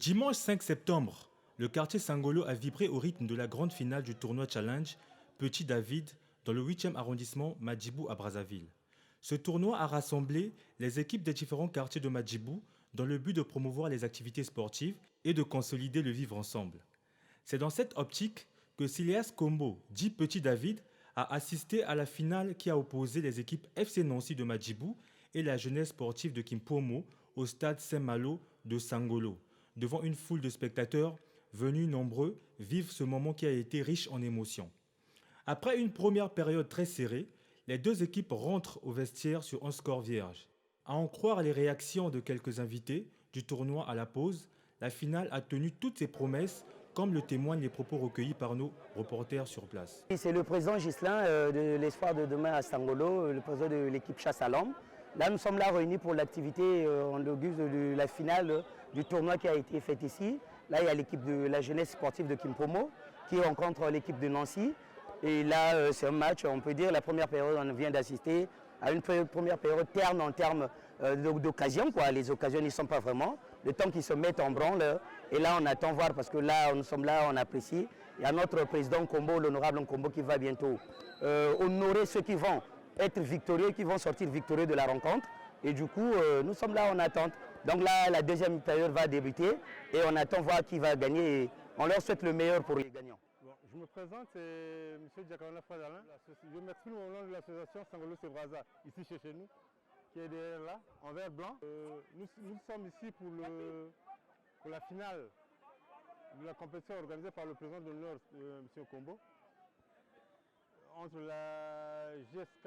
Dimanche 5 septembre, le quartier Sangolo a vibré au rythme de la grande finale du tournoi Challenge Petit David dans le 8e arrondissement Madjibou à Brazzaville. Ce tournoi a rassemblé les équipes des différents quartiers de Madjibou dans le but de promouvoir les activités sportives et de consolider le vivre ensemble. C'est dans cette optique que Sileas Kombo, dit Petit David, a assisté à la finale qui a opposé les équipes FC Nancy de Madjibou et la jeunesse sportive de Kimpomo au stade Saint-Malo de Sangolo, devant une foule de spectateurs venus nombreux vivre ce moment qui a été riche en émotions. Après une première période très serrée, les deux équipes rentrent au vestiaire sur un score vierge. À en croire les réactions de quelques invités du tournoi à la pause, la finale a tenu toutes ses promesses, comme le témoignent les propos recueillis par nos reporters sur place. C'est le président Ghislain de l'Espoir de demain à Sangolo, le président de l'équipe Chasse à l'Homme. Là, nous sommes là réunis pour l'activité en l'auguste de la finale du tournoi qui a été faite ici. Là, il y a l'équipe de la jeunesse sportive de Kimpomo qui rencontre l'équipe de Nancy. Et là, c'est un match, on peut dire, la première période, on vient d'assister à une première période terne en termes d'occasion. Les occasions n'y sont pas vraiment. Le temps qu'ils se mettent en branle. Et là, on attend voir parce que là, nous sommes là, on apprécie. Il y a notre président Kombo, l'honorable Kombo, qui va bientôt honorer ceux qui vont être victorieux, qui vont sortir victorieux de la rencontre. Et du coup, nous sommes là en attente. Donc là, la deuxième période va débuter et on attend voir qui va gagner. Et on leur souhaite le meilleur pour les gagnants. Bon, je me présente, c'est M. Diakarona Fadalin. Je m'exprime au nom de l'association Sangolo Sebraza, ici chez nous, qui est derrière là, en vert blanc. Nous sommes ici pour la finale de la compétition organisée par le président de l'honneur, M. Kombo, entre la GSK,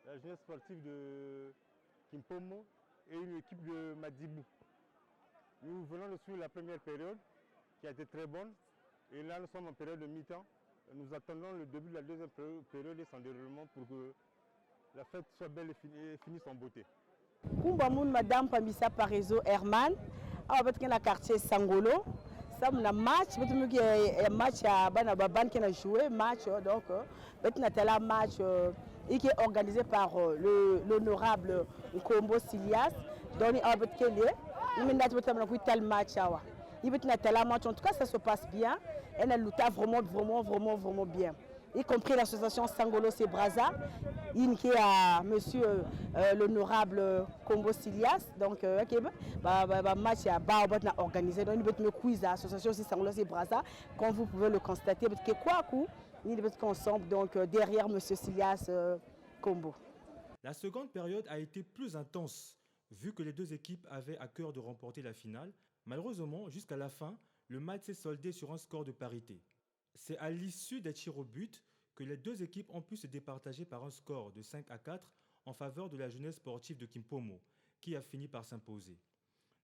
la jeunesse sportive de Kimpomo, et une équipe de Madjibou. Nous venons de suivre la première période, qui a été très bonne. Et là, nous sommes en période de mi-temps. Nous attendons le début de la deuxième période et son déroulement pour que la fête soit belle et finisse en beauté. Kumbamoun Madame Pamisa Parezo Herman, a un quartier Sangolo. Ça un match, un match à Banababan qui a joué, match donc un match qui est organisé par l'honorable Kombo Silias. Donc il y a un match. En tout cas, ça se passe bien. Elle a lutté vraiment bien. Y compris l'association Sangolo Sebraza, qui a monsieur l'honorable Kombo Silias. Donc, match a organisé. Donc, il y a quiz à l'association Sangolo Sebraza. Comme vous pouvez le constater, il y a ensemble donc derrière monsieur Silias Kombo. La seconde période a été plus intense, vu que les deux équipes avaient à cœur de remporter la finale. Malheureusement, jusqu'à la fin, le match s'est soldé sur un score de parité. C'est à l'issue des tirs au but que les deux équipes ont pu se départager par un score de 5-4 en faveur de la jeunesse sportive de Kimpomo, qui a fini par s'imposer.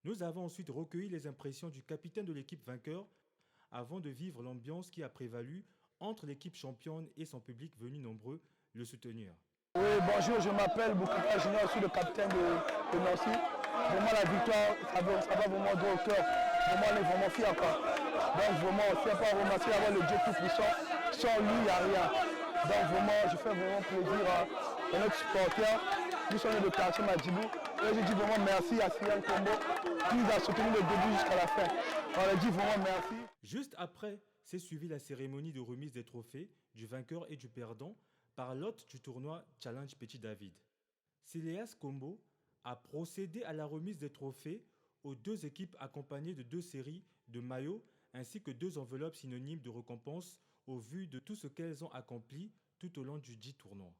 Nous avons ensuite recueilli les impressions du capitaine de l'équipe vainqueur avant de vivre l'ambiance qui a prévalu entre l'équipe championne et son public venu nombreux le soutenir. Oui, bonjour, je m'appelle Boukaka Junior, je suis le capitaine de Nancy. Vraiment la victoire, ça va vraiment droit au cœur. Vraiment, on est vraiment fiers. Donc vraiment, on ne fait pas remercier d'avoir le Dieu tout-puissant. Sans lui, il n'y a rien. Donc vraiment, je fais vraiment plaisir à notre supporter. Nous sommes de quartier Madjibou. Et je dis vraiment merci à Sileas Kombo qui nous a soutenu le début jusqu'à la fin. On leur dit vraiment merci. Juste après, s'est suivie la cérémonie de remise des trophées du vainqueur et du perdant par l'hôte du tournoi Challenge Petit David. Sileas Kombo a procédé à la remise des trophées aux deux équipes accompagnées de 2 séries de maillots ainsi que 2 enveloppes synonymes de récompense au vu de tout ce qu'elles ont accompli tout au long du dit tournoi.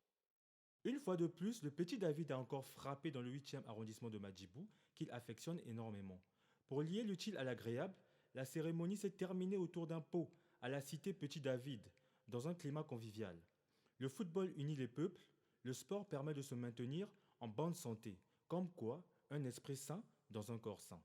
Une fois de plus, le Petit David a encore frappé dans le 8e arrondissement de Madjibou qu'il affectionne énormément. Pour lier l'utile à l'agréable, la cérémonie s'est terminée autour d'un pot à la cité Petit David, dans un climat convivial. Le football unit les peuples, le sport permet de se maintenir en bonne santé. Comme quoi, un esprit sain dans un corps sain.